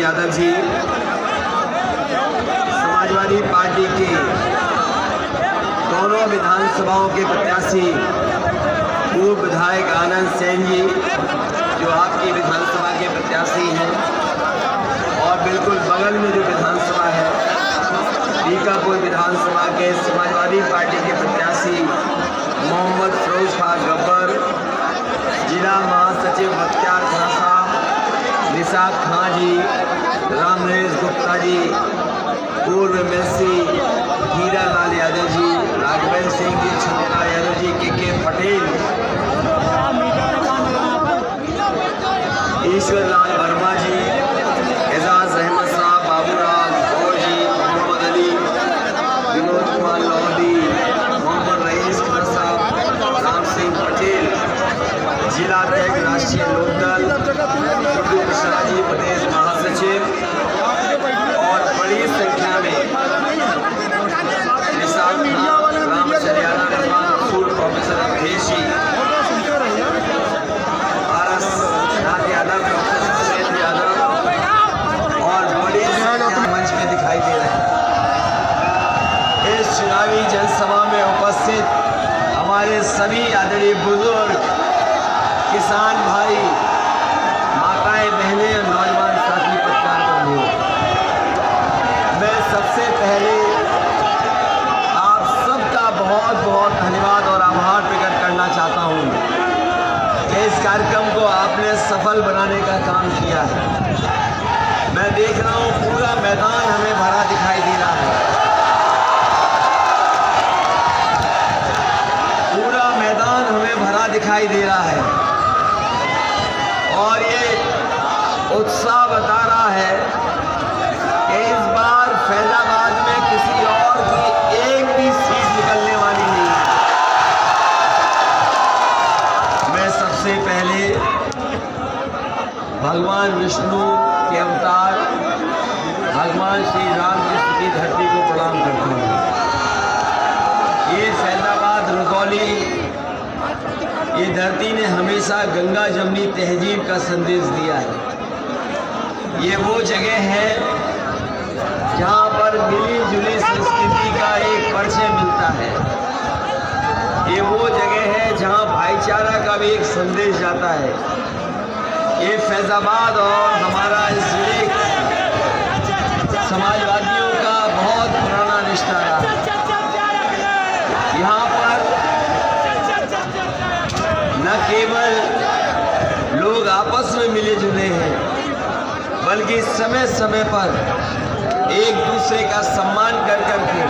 Yadav ji, Samajwadi party के दोनों विधानसभाओं के प्रत्याशी पूर्व विधायक आनंद सेन जी जो आपकी विधानसभा के प्रत्याशी हैं, और बिल्कुल बगल में जो विधानसभा है बीकापुर विधानसभा के समाजवादी पार्टी के प्रत्याशी मोहम्मद फिरोज खान गब्बर, जिला महासचिव बख्तियार खान साहब, निसाब खां जी, रामनरेश गुप्ता जी, पूर्व एमएलसी हीरा लाल यादव जी, राघवेंद्र सिंह जी, छत्रलाल यादव जी, के पटेल, ईश्वर लाल वर्मा जी, एजाज अहमद साहब, बाबूराव गौर जी, मोहम्मद अली, विनोद कुमार लोधी, मोहम्मद रईस खान साहब, राम सिंह पटेल, जिला अध्यक्ष राष्ट्रीय लोकदल सिद्धू मिश्रा जी, प्रदेश महासचिव, और बड़ी संख्या में निसाब खान, रामचंद्र यादव, प्रोफेसर अवधेश जी, यादव, यादव और बड़ी मंच में दिखाई दे रहे हैं। इस चुनावी जनसभा में उपस्थित हमारे सभी आदरणीय बुजुर्ग, किसान भाई, माताएं, बहनें और नौजवान साथी पत्रकार, मैं सबसे पहले आप सबका बहुत बहुत धन्यवाद और आभार प्रकट करना चाहता हूँ। इस कार्यक्रम को आपने सफल बनाने का काम किया है। मैं देख रहा हूँ पूरा मैदान हमें भरा दिखाई दे रहा है, पूरा मैदान हमें भरा दिखाई दे रहा है, और ये उत्साह बता रहा है कि इस बार फैजाबाद में किसी और की एक भी सीट निकलने वाली नहीं है। मैं सबसे पहले भगवान विष्णु के अवतार भगवान श्री रामकृष्ण की धरती को प्रणाम करता हूँ। ये फैजाबाद रुदौली, ये धरती ने हमेशा गंगा जमनी तहजीब का संदेश दिया है। ये वो जगह है जहाँ पर मिली जुली संस्कृति का एक परिचय मिलता है। ये वो जगह है जहाँ भाईचारा का भी एक संदेश जाता है। ये फैजाबाद और हमारा इस जिले समाजवादियों का बहुत पुराना रिश्ता रहा। यहाँ पर न केवल लोग आपस में मिले जुले हैं, बल्कि समय समय पर एक दूसरे का सम्मान कर करके,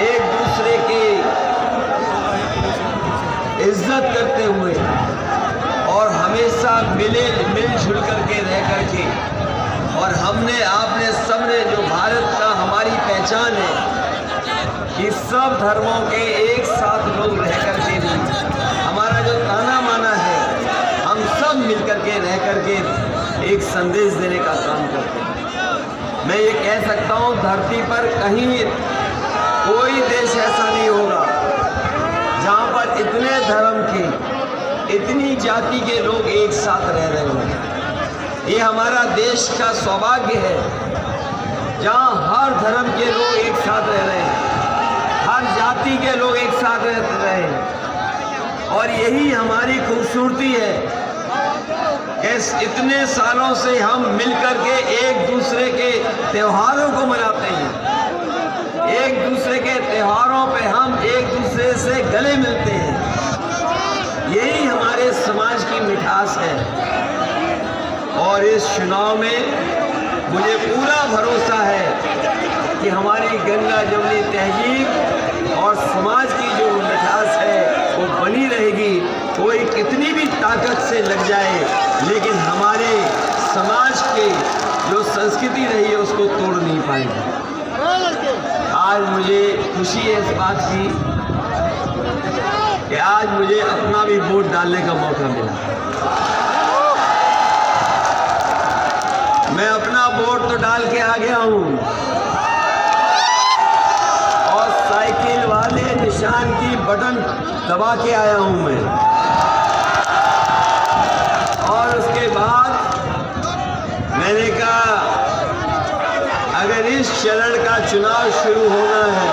एक दूसरे की इज्जत करते हुए और हमेशा मिलजुल करके रह करके, और हमने आपने सबने जो भारत का हमारी पहचान है कि सब धर्मों के एक साथ लोग रह करके भी, हमारा जो ताना माना है, हम सब मिल करके रह करके एक संदेश देने का काम करते हैं। मैं ये कह सकता हूँ धरती पर कहीं कोई देश ऐसा नहीं होगा जहाँ पर इतने धर्म के, इतनी जाति के लोग एक साथ रह रहे हैं। ये हमारा देश का सौभाग्य है जहाँ हर धर्म के लोग एक साथ रह रहे हैं, हर जाति के लोग एक साथ रह रहे हैं, और यही हमारी खूबसूरती है। इस इतने सालों से हम मिलकर के एक दूसरे के त्योहारों को मनाते हैं, एक दूसरे के त्योहारों पे हम एक दूसरे से गले मिलते हैं। यही हमारे समाज की मिठास है, और इस चुनाव में मुझे पूरा भरोसा है कि हमारी गंगा जमुनी तहजीब और समाज की जो मिठास है वो बनी रहेगी। कोई कितनी भी ताकत से लग जाए, लेकिन हमारे समाज के जो संस्कृति रही है उसको तोड़ नहीं पाएंगे। आज मुझे खुशी है इस बात की कि आज मुझे अपना भी वोट डालने का मौका मिला। मैं अपना वोट तो डाल के आ गया हूँ, और साइकिल वाले निशान की बटन दबा के आया हूँ मैं, और उसके बाद मैंने कहा 23 चरण का चुनाव शुरू होना है,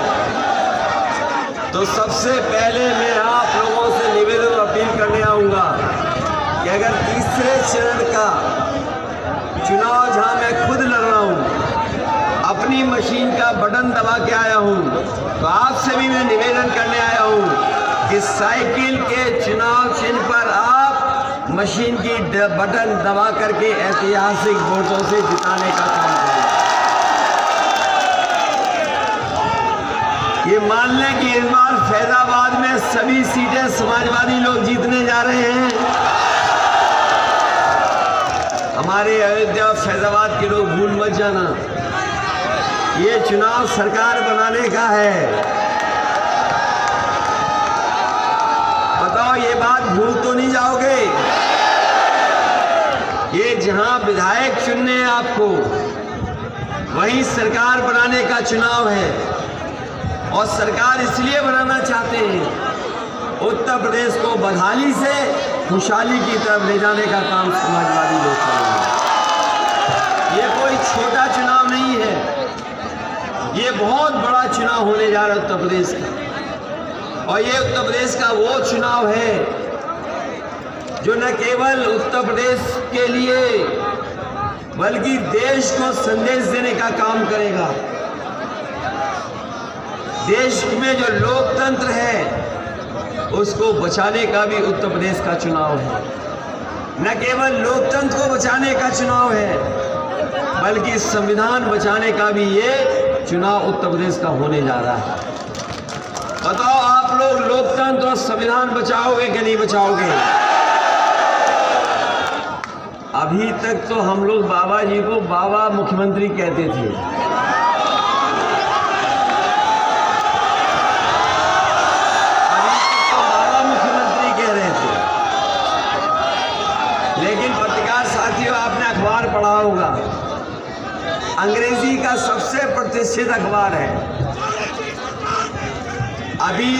तो सबसे पहले मैं आप लोगों से निवेदन और अपील करने आऊँगा कि अगर तीसरे चरण का चुनाव जहाँ मैं खुद लड़ रहा हूँ, अपनी मशीन का बटन दबा के आया हूँ, तो आपसे भी मैं निवेदन करने आया हूँ कि साइकिल के चुनाव चिन्ह पर आप मशीन की बटन दबा करके ऐतिहासिक वोटों से जिताने का काम करें। ये मान लें कि इस बार फैजाबाद में सभी सीटें समाजवादी लोग जीतने जा रहे हैं। हमारे अयोध्या फैजाबाद के लोग भूल मत जाना, ये चुनाव सरकार बनाने का है। बताओ, ये बात भूल तो नहीं जाओगे? ये जहां विधायक चुनने हैं आपको, वहीं सरकार बनाने का चुनाव है। और सरकार इसलिए बनाना चाहते हैं, उत्तर प्रदेश को बदहाली से खुशहाली की तरफ ले जाने का काम समाजवादी लोग करेंगे। ये कोई छोटा चुनाव नहीं है, ये बहुत बड़ा चुनाव होने जा रहा है उत्तर प्रदेश का। और ये उत्तर प्रदेश का वो चुनाव है जो न केवल उत्तर प्रदेश के लिए बल्कि देश को संदेश देने का काम करेगा। देश में जो लोकतंत्र है उसको बचाने का भी उत्तर प्रदेश का चुनाव है। न केवल लोकतंत्र को बचाने का चुनाव है, बल्कि संविधान बचाने का भी ये चुनाव उत्तर प्रदेश का होने जा रहा है। बताओ, आप लोग लोकतंत्र और संविधान बचाओगे कि नहीं बचाओगे? अभी तक तो हम लोग बाबा जी को बाबा मुख्यमंत्री कहते थे, अभी तक तो बाबा मुख्यमंत्री कह रहे थे। लेकिन पत्रकार साथियों, आपने अखबार पढ़ा होगा, अंग्रेजी का सबसे प्रतिष्ठित अखबार है। अभी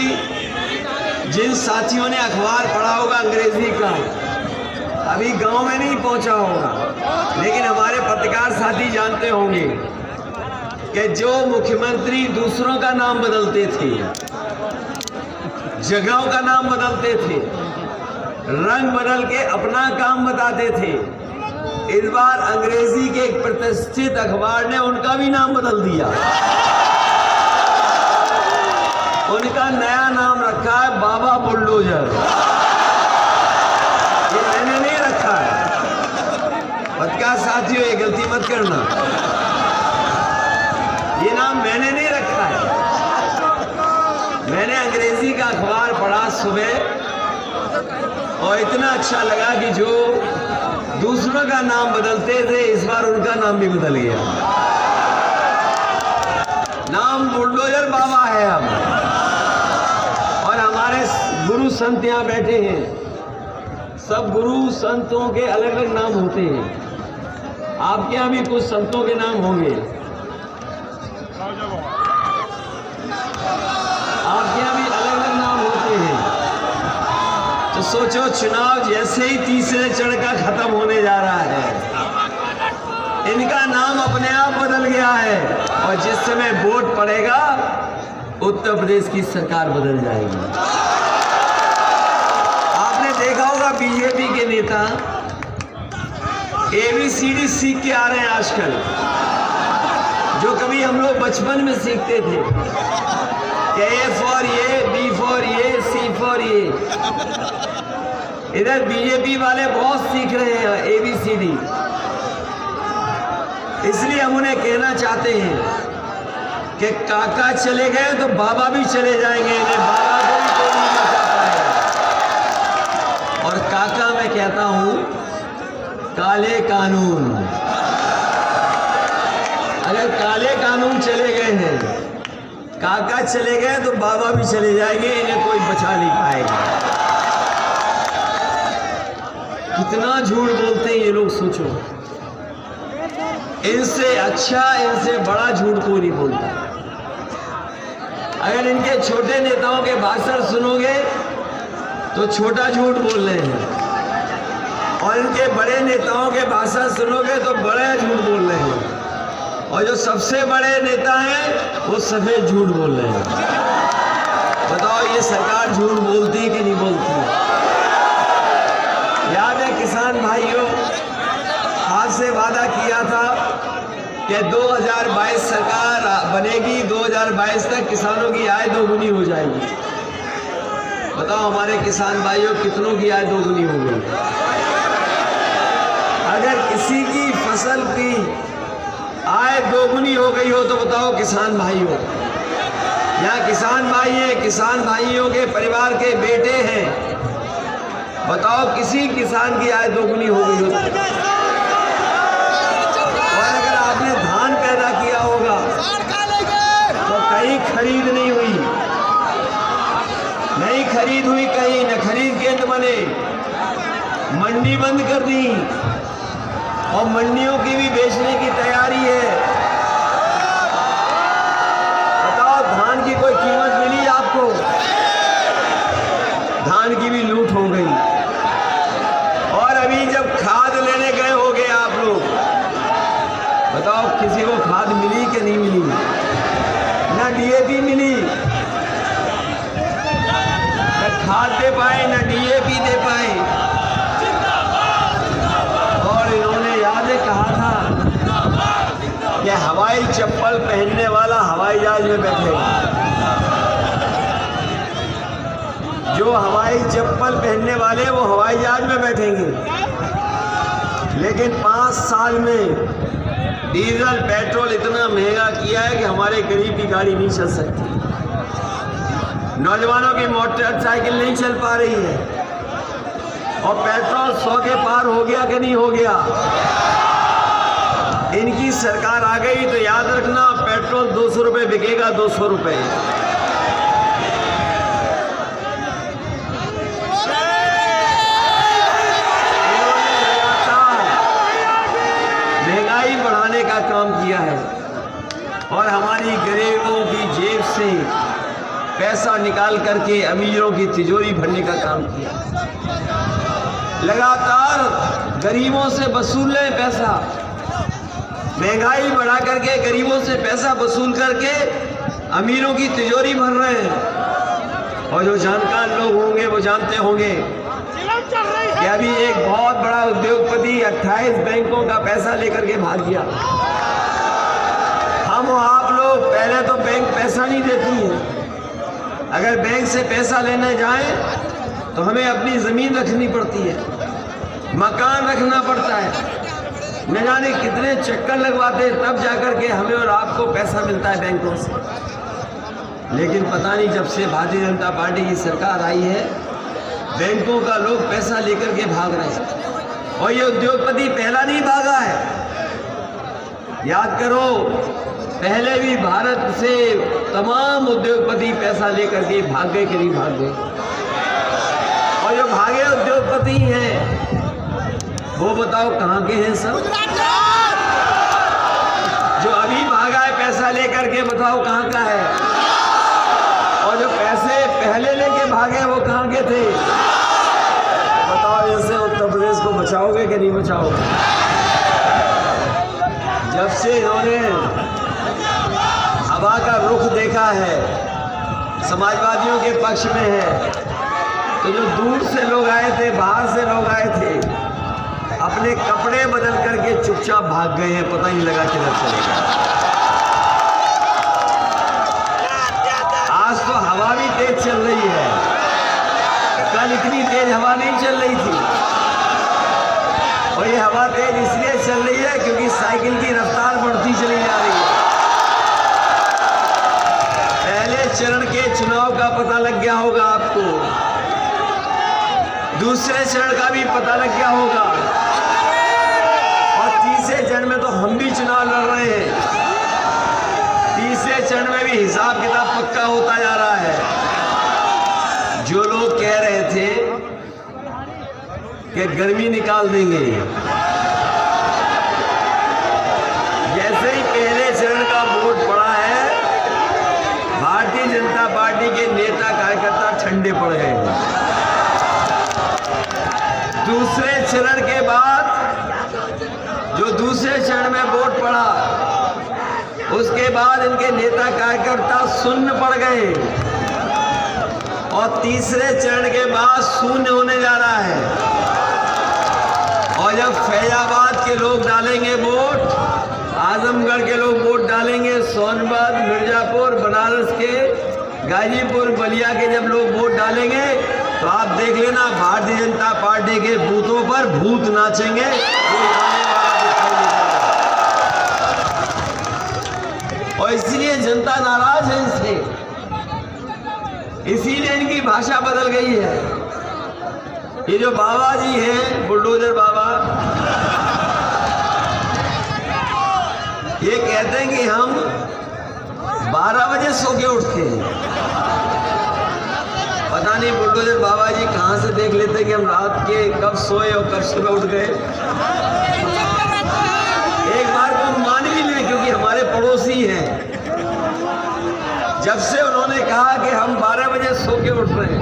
जिन साथियों ने अखबार पढ़ा होगा अंग्रेजी का, अभी गांव में नहीं पहुंचा होगा, लेकिन हमारे पत्रकार साथी जानते होंगे कि जो मुख्यमंत्री दूसरों का नाम बदलते थे, जगहों का नाम बदलते थे, रंग बदल के अपना काम बताते थे, इस बार अंग्रेजी के एक प्रतिष्ठित अखबार ने उनका भी नाम बदल दिया। उनका नया नाम रखा है बाबा बुलडोजर। ये मैंने नहीं रखा है, पत्रकार साथियों, ये गलती मत करना, ये नाम मैंने नहीं रखा है। मैंने अंग्रेजी का अखबार पढ़ा सुबह और इतना अच्छा लगा कि जो दूसरों का नाम बदलते थे, इस बार उनका नाम भी बदल गया। नाम बुलडोजर बाबा है अब। और हमारे गुरु संत यहाँ बैठे हैं, सब गुरु संतों के अलग अलग नाम होते हैं। आपके यहाँ भी कुछ संतों के नाम होंगे, आपके यहाँ भी अलग अलग नाम होते हैं। तो सोचो, चुनाव जैसे ही तीसरे चरण का खत्म होने जा रहा है, इनका नाम अपने आप बदल गया है। और जिस समय वोट पड़ेगा, उत्तर प्रदेश की सरकार बदल जाएगी। आपने देखा होगा बीजेपी के नेता ABCD सीख के आ रहे हैं आजकल, जो कभी हम लोग बचपन में सीखते थे कि A फॉर ये, B फॉर ये, C फॉर ये। इधर बीजेपी वाले बहुत सीख रहे हैं ABCD। इसलिए हम उन्हें कहना चाहते हैं कि काका चले गए तो बाबा भी चले जाएंगे, इन्हें बाबा को भी कोई नहीं बचा पाएगा। और काका मैं कहता हूं, काले कानून, अगर काले कानून चले गए हैं, काका चले गए तो बाबा भी चले जाएंगे, इन्हें कोई बचा नहीं पाएगा। कितना झूठ बोलते हैं ये लोग, सोचो। इनसे अच्छा, इनसे बड़ा झूठ कोई नहीं बोलता। अगर इनके छोटे नेताओं के भाषण सुनोगे तो छोटा झूठ बोल रहे हैं, और इनके बड़े नेताओं के भाषण सुनोगे तो बड़ा झूठ बोल रहे हैं। और जो सबसे बड़े नेता हैं वो सफेद झूठ बोल रहे हैं। बताओ ये सरकार झूठ बोलती कि नहीं बोलती? याद है किसान भाइयों, आज से वादा किया था कि 2022 सरकार बनेगी, 2022 तक किसानों की आय दोगुनी हो जाएगी। बताओ हमारे किसान भाइयों कितनों की आय दोगुनी हो गई? अगर किसी की फसल की आय दोगुनी हो गई हो तो बताओ किसान भाइयों, यहाँ किसान भाई हैं, किसान भाइयों के परिवार के बेटे हैं, बताओ किसी किसान की आय दोगुनी हो गई हो? और अगर आपने धान पैदा किया होगा तो कहीं खरीद नहीं हुई, नहीं खरीद हुई कहीं, न खरीद केंद्र बने, मंडी बंद कर दी और मंडियों की भी बेचने की तैयारी है। बताओ धान की कोई कीमत मिली आपको? धान की भी लूट हो गई। और अभी जब खाद लेने गए होगे आप लोग, बताओ किसी को खाद मिली कि नहीं मिली? ना डीएपी मिली, न खाद दे पाए, न डीएपी दे पाए। और इन्होंने याद कहा था कि हवाई चप्पल पहनने वाला हवाई जहाज में बैठेगा। जो हवाई चप्पल पहनने वाले वो हवाई जहाज में बैठेंगे। लेकिन 5 साल में डीजल पेट्रोल इतना महंगा किया है कि हमारे गरीब की गाड़ी नहीं चल सकती, नौजवानों की मोटरसाइकिल नहीं चल पा रही है। और पेट्रोल 100 के पार हो गया कि नहीं हो गया? इनकी सरकार आ गई तो याद रखना पेट्रोल 200 रुपये बिकेगा, 200 रुपये। महंगाई बढ़ाने का काम किया है और हमारी गरीबों की जेब से पैसा निकाल करके अमीरों की तिजोरी भरने का काम किया। लगातार गरीबों से वसूल रहे पैसा, महंगाई बढ़ा करके गरीबों से पैसा वसूल करके अमीरों की तिजोरी भर रहे हैं। और जो जानकार लोग होंगे वो जानते होंगे कि अभी एक बहुत बड़ा उद्योगपति 28 बैंकों का पैसा लेकर के भाग गया। हम आप लोग पहले तो बैंक पैसा नहीं देती है, अगर बैंक से पैसा लेने जाएं तो हमें अपनी ज़मीन रखनी पड़ती है, मकान रखना पड़ता है, न जाने कितने चक्कर लगवाते हैं तब जाकर के हमें और आपको पैसा मिलता है बैंकों से। लेकिन पता नहीं जब से भारतीय जनता पार्टी की सरकार आई है बैंकों का लोग पैसा लेकर के भाग रहे हैं। और ये उद्योगपति पहला नहीं भागा है, याद करो पहले भी भारत से तमाम उद्योगपति पैसा लेकर के भाग गए कि नहीं भाग गए? और जो भागे उद्योगपति हैं वो बताओ कहाँ के हैं सब? जो अभी भागा है पैसा लेकर के बताओ कहाँ का है? और जो पैसे पहले लेके भागे वो कहाँ के थे? बताओ ऐसे उत्तर प्रदेश को बचाओगे कि नहीं बचाओगे? जब से इन्होंने हवा का रुख देखा है, समाजवादियों के पक्ष में है, तो जो दूर से लोग आए थे, बाहर से लोग आए थे, अपने कपड़े बदल करके चुपचाप भाग गए हैं, पता नहीं लगा किधर चले गए। आज तो हवा भी तेज चल रही है, कल इतनी तेज हवा नहीं चल रही थी। और ये हवा तेज इसलिए चल रही है क्योंकि साइकिल की रफ्तार बढ़ती चली जा रही है। पहले चरण के चुनाव का पता लग गया होगा आपको, दूसरे चरण का भी पता लग गया होगा, और तीसरे चरण में तो हम भी चुनाव लड़ रहे हैं। तीसरे चरण में भी हिसाब किताब पक्का होता जा रहा है। जो लोग कह रहे थे कि गर्मी निकाल देंगे, जैसे ही पहले चरण का वोट पड़ा है भारतीय जनता पार्टी के नेता कार्यकर्ता ठंडे पड़ गए हैं। दूसरे चरण के बाद जो दूसरे चरण में वोट पड़ा उसके बाद इनके नेता कार्यकर्ता शून्य पड़ गए और तीसरे चरण के बाद शून्य होने जा रहा है। और जब फैजाबाद के लोग डालेंगे वोट, आजमगढ़ के लोग वोट डालेंगे, सोनभद्र, मिर्जापुर, बनारस के, गाजीपुर, बलिया के जब लोग वोट डालेंगे तो आप देख लेना भारतीय जनता पार्टी के बूथों पर भूत नाचेंगे। और इसलिए जनता नाराज है इनसे, इसीलिए इनकी भाषा बदल गई है। ये जो बाबा जी हैं, बुलडोजर बाबा, ये कहते हैं कि हम 12 बजे सो के उठते हैं। पता नहीं बुलडोजर बाबा जी कहाँ से देख लेते कि हम रात के कब सोए और कब सुबह उठ गए। एक बार को मान भी लें, क्योंकि हमारे पड़ोसी हैं। जब से उन्होंने कहा कि हम 12 बजे सो के उठ रहे हैं,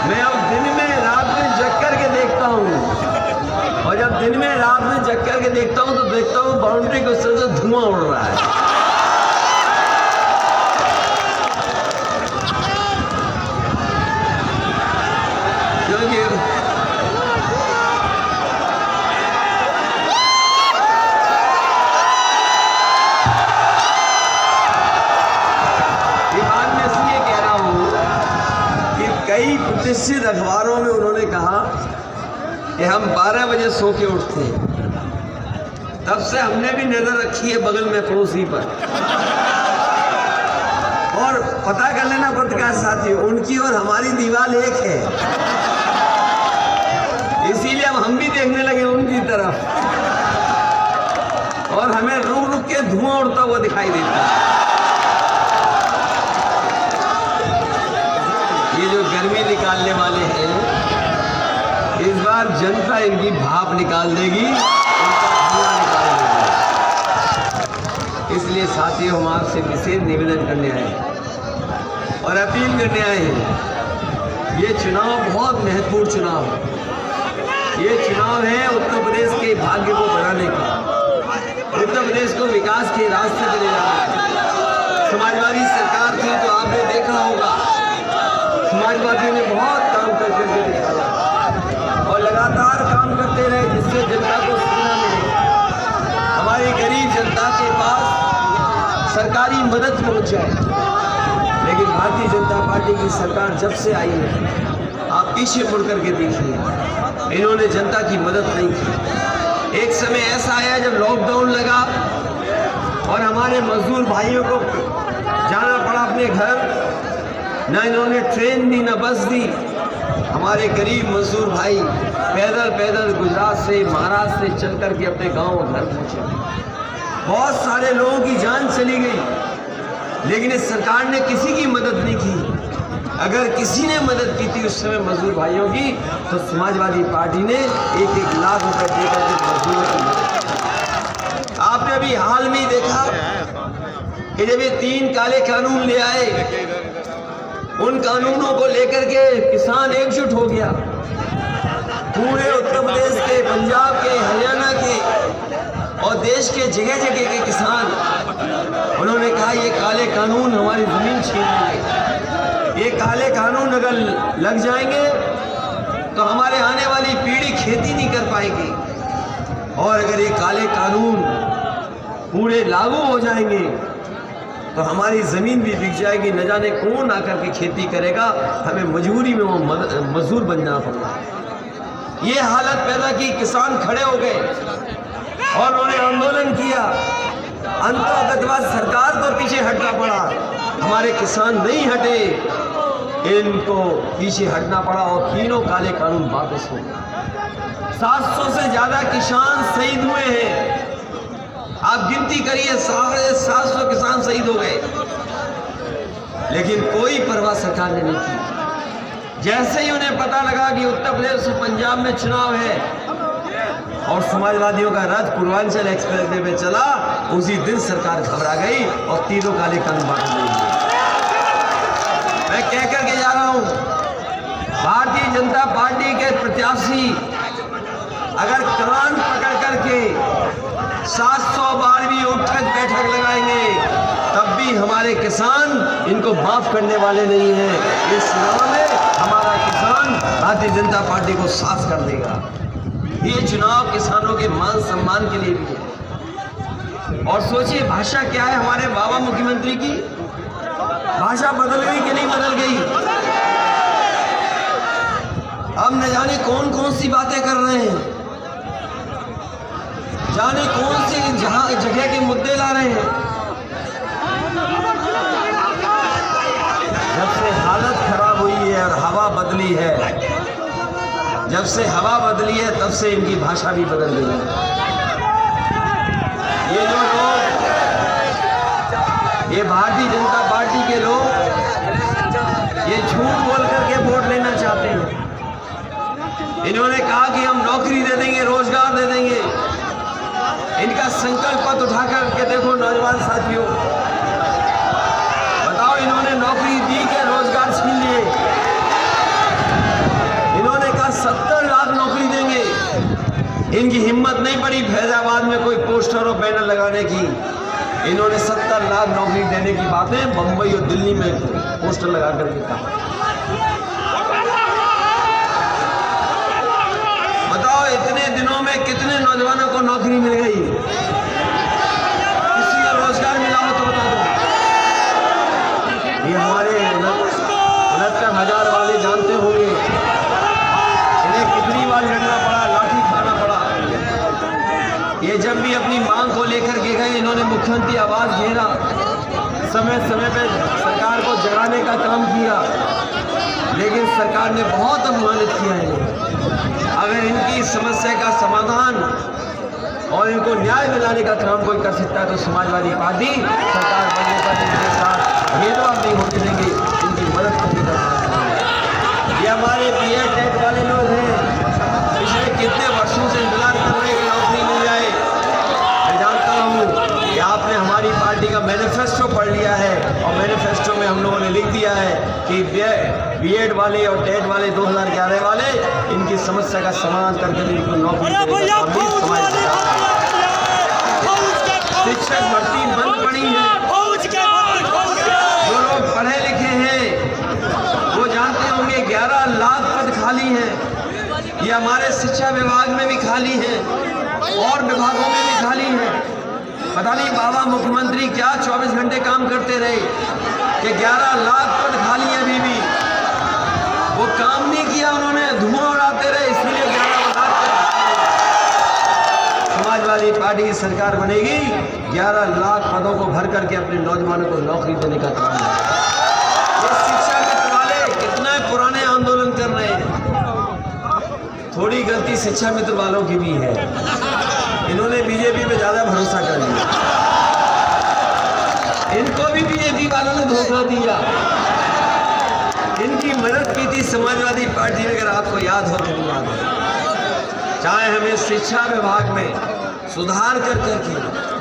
मैं अब दिन में रात में जग करके देखता हूँ, और जब दिन में रात में जग करके देखता हूँ तो देखता हूँ बाउंड्री के ऊपर से धुआं उड़ रहा है। कई प्रतिष्ठित अखबारों में उन्होंने कहा कि हम 12 बजे सो के उठते हैं। तब से हमने भी नजर रखी है बगल में पड़ोसी पर। और पता कर लेना पत्रकार साथियों, उनकी और हमारी दीवार एक है, इसीलिए अब हम भी देखने लगे उनकी तरफ, और हमें रुक रुक के धुआं उड़ता हुआ दिखाई देता है। ये जो गर्मी निकालने वाले हैं, इस बार जनता इनकी भाप निकाल देगी, इनका धुआं निकाल देगी। इसलिए साथियों, हम आपसे विशेष निवेदन करने आए हैं और अपील करने आए हैं। ये चुनाव बहुत महत्वपूर्ण चुनाव है। ये चुनाव है उत्तर प्रदेश के भाग्य को बढ़ाने का, उत्तर प्रदेश को विकास के रास्ते पर ले जाने का। समाजवादी सरकार थी तो आपने देखा होगा, समाजवादियों ने बहुत काम करके दिखाया और लगातार काम करते रहे, जिससे जनता को सुविधा मिले, हमारी गरीब जनता के पास सरकारी मदद पहुंच जाए। लेकिन भारतीय जनता पार्टी की सरकार जब से आई है, आप पीछे मुड़ करके देखिए, इन्होंने जनता की मदद नहीं की। एक समय ऐसा आया जब लॉकडाउन लगा और हमारे मजदूर भाइयों को जाना पड़ा अपने घर, न इन्होंने ट्रेन दी न बस दी। हमारे गरीब मजदूर भाई पैदल पैदल गुजरात से, महाराष्ट्र से चल करके अपने गांव और घर पहुंचे। बहुत सारे लोगों की जान चली गई, लेकिन इस सरकार ने किसी की मदद नहीं की। अगर किसी ने मदद की थी उस समय मजदूर भाइयों की, तो समाजवादी पार्टी ने 1-1 लाख रुपए देकर के मजदूरों की मदद की। आपने अभी हाल में देखा कि जब ये 3 काले कानून ले आए, उन कानूनों को लेकर के किसान एकजुट हो गया। पूरे उत्तर प्रदेश के, पंजाब के, हरियाणा के और देश के जगह जगह के किसान, उन्होंने कहा ये काले कानून हमारी जमीन छीन लेंगे, ये काले कानून अगर लग जाएंगे तो हमारे आने वाली पीढ़ी खेती नहीं कर पाएगी, और अगर ये काले कानून पूरे लागू हो जाएंगे तो हमारी ज़मीन भी बिक जाएगी, न जाने कौन आकर के खेती करेगा, हमें मजबूरी में वो मजदूर बनना पड़ेगा। ये हालत पैदा की, किसान खड़े हो गए और उन्होंने आंदोलन किया। अंततः सरकार को पीछे हटना पड़ा, हमारे किसान नहीं हटे, इनको पीछे हटना पड़ा और तीनों काले कानून वापस हो गए। 700 से ज़्यादा किसान शहीद हुए हैं। आप गिनती करिए, 700 किसान शहीद हो गए, लेकिन कोई परवाह सरकार ने नहीं की। जैसे ही उन्हें पता लगा कि उत्तर प्रदेश और पंजाब में चुनाव है और समाजवादियों का रथ पूर्वांचल एक्सप्रेस वे पे चला, उसी दिन सरकार घबरा गई और तीनों काले कानून बांट दिए। मैं कह करके जा रहा हूं, भारतीय जनता पार्टी के प्रत्याशी अगर कान पकड़ करके 700 बार भी उठक बैठक लगाएंगे, तब भी हमारे किसान इनको माफ करने वाले नहीं हैं। इस चुनाव में हमारा किसान भारतीय जनता पार्टी को साफ कर देगा। ये चुनाव किसानों के मान सम्मान के लिए भी है। और सोचिए भाषा क्या है हमारे बाबा मुख्यमंत्री की, भाषा बदल गई कि नहीं बदल गई? अब न जाने कौन कौन सी बातें कर रहे हैं, जाने कौन सी जगह के मुद्दे ला रहे हैं। जब से हालत खराब हुई है और हवा बदली है, जब से हवा बदली है तब से इनकी भाषा भी बदल गई है। ये जो लोग, ये भारतीय जनता पार्टी के लोग ये झूठ बोल करके वोट लेना चाहते हैं। इन्होंने कहा कि हम नौकरी दे देंगे, रोजगार दे देंगे। इनका संकल्प पत्र उठा करके देखो नौजवान साथियों, बताओ इन्होंने नौकरी दी के रोजगार छीन लिए। इन्होंने कहा 70 लाख नौकरी देंगे। इनकी हिम्मत नहीं पड़ी फैजाबाद में कोई पोस्टर और बैनर लगाने की। इन्होंने 70 लाख नौकरी देने की बातें बंबई और दिल्ली में पोस्टर लगा करके कहा। बताओ इतने दिनों में कितने नौजवानों को नौकरी मिल गई? किसी को रोजगार मिला हो तो बता दो। ये हमारे 69,000 वाले जानते होंगे इन्हें कितनी बार लड़ना पड़ा, लाठी खाना पड़ा। ये जब भी अपनी मांग को लेकर के गए, इन्होंने मुख्यमंत्री आवास घेरा, समय समय पे सरकार को जगाने का काम किया, लेकिन सरकार ने बहुत अपमानित किया है। अगर इनकी समस्या का समाधान और इनको न्याय दिलाने का काम कोई कर सकता है तो समाजवादी पार्टी सरकार बनने पर इनके साथ भेदभाव नहीं होने देंगे, इनकी मदद करने का काम करेंगे। ये हमारे बीएड टेट वाले लोग हैं, पिछले कितने वर्षों से इंतजार कर रहे हैं कि नौकरी मिल जाए। मैं जानता हूँ कि आपने हमारी पार्टी का मैनिफेस्टो पढ़ लिया है और मैनिफेस्टो में हम लोगों ने लिख दिया है कि बीएड वाले और टेट वाले 2011 वाले इनकी समस्या का समाधान करके इनको नौकरी देने का शिक्षक भर्ती बंद पड़ी है। जो लोग पढ़े लिखे हैं वो जानते होंगे 11 लाख पद खाली हैं। ये हमारे शिक्षा विभाग में भी खाली है और विभागों में भी खाली है। पता नहीं बाबा मुख्यमंत्री क्या 24 घंटे काम करते रहे कि 11 लाख पद खाली है। अभी भी वो काम नहीं किया उन्होंने, धुआं उड़ाते रहे, इसलिए 11 लाख समाजवादी पार्टी की सरकार बनेगी, 11 लाख पदों को भर करके अपने नौजवानों को नौकरी देने का काम है। ये शिक्षा मित्र वाले कितना पुराने आंदोलन कर रहे हैं। थोड़ी गलती शिक्षा मित्र वालों की भी है, इन्होंने बीजेपी पे ज्यादा भरोसा कर लिया। इनको भी बीजेपी वालों ने धोखा दिया, इनकी मदद की थी समाजवादी पार्टी में, अगर आपको याद हो तो याद है। चाहे हमें शिक्षा विभाग में सुधार कर करके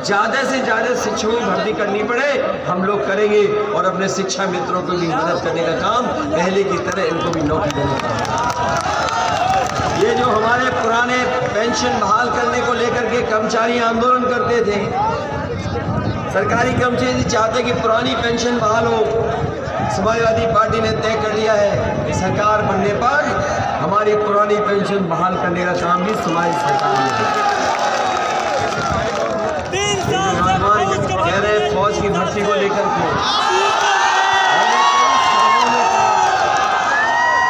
ज़्यादा से ज़्यादा शिक्षकों की भर्ती करनी पड़े, हम लोग करेंगे और अपने शिक्षा मित्रों को भी मदद करने का काम पहले की तरह इनको भी नौकरी देने का। ये जो हमारे पुराने पेंशन बहाल करने को लेकर के कर्मचारी आंदोलन करते थे, सरकारी कर्मचारी चाहते कि पुरानी पेंशन बहाल हो। समाजवादी पार्टी ने तय कर लिया है कि सरकार बनने पर हमारी पुरानी पेंशन बहाल करने का काम भी समाज सरकार ने कह रहे फौज की भर्ती को लेकर के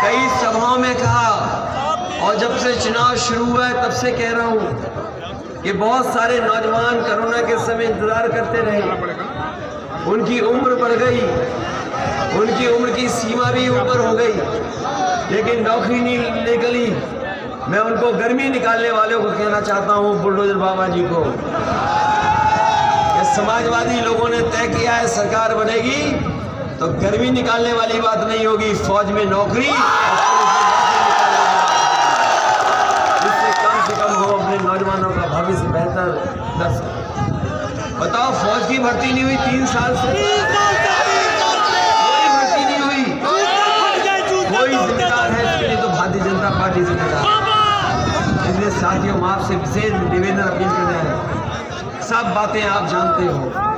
कई सभाओं में कहा, और जब से चुनाव शुरू हुआ है तब से कह रहा हूं कि बहुत सारे नौजवान कोरोना के समय इंतजार करते रहे, उनकी उम्र बढ़ गई, उनकी उम्र की सीमा भी ऊपर हो गई, लेकिन नौकरी नहीं निकली। मैं उनको गर्मी निकालने वालों को कहना चाहता हूं, बुलडोजर बाबा जी को, समाजवादी लोगों ने तय किया है सरकार बनेगी तो गर्मी निकालने वाली बात नहीं होगी, फौज में नौकरी, जिससे कम से कम हो अपने नौजवानों का भविष्य बेहतर कर सके। बताओ फौज की भर्ती नहीं हुई 3 साल से, कोई भर्ती नहीं हुई, कोई जिम्मेदार है इसके लिए तो भारतीय जनता पार्टी जिम्मेदार है। इसलिए साथियों आपसे विशेष निवेदन अपील करना है सब बातें आप जानते हो।